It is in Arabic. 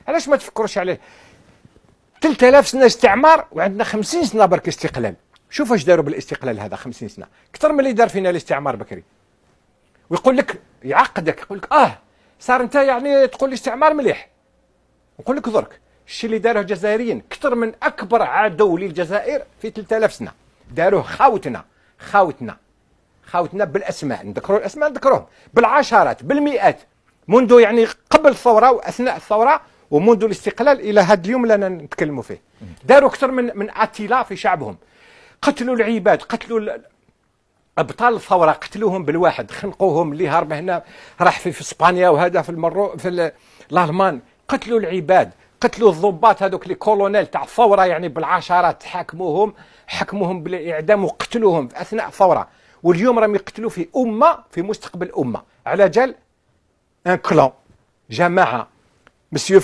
علاش ما تفكروش عليه؟ 3000 سنه استعمار وعندنا 50 سنه برك استقلال. شوف اش داروا بالاستقلال هذا 50 سنه، اكثر من اللي دار فينا الاستعمار بكري. ويقول لك يعقدك، يقول لك صار انت يعني تقول لي استعمار مليح. نقول لك درك الشيء اللي داروه الجزائريين اكثر من اكبر عدو للجزائر في 3000 سنه. داروه خاوتنا بالاسماء، نذكروا الاسماء نذكروهم بالعشرات بالمئات، منذ يعني قبل الثوره واثناء الثوره ومنذ الاستقلال الى هذا اليوم اللي انا نتكلموا فيه. داروا اكثر من اتيلا في شعبهم، قتلوا العباد، قتلوا ابطال الثوره، قتلوهم بالواحد، خنقوهم، اللي هرب هنا راح في اسبانيا وهذا في الالمان، قتلوا العباد، قتلوا الضباط هذوك اللي كولونيل تاع الثوره يعني بالعشرات، حكموهم بالاعدام وقتلوهم في اثناء الثوره. واليوم راهم يقتلوا في امه، في مستقبل امه، على جال ان كلون، جماعه. مسيو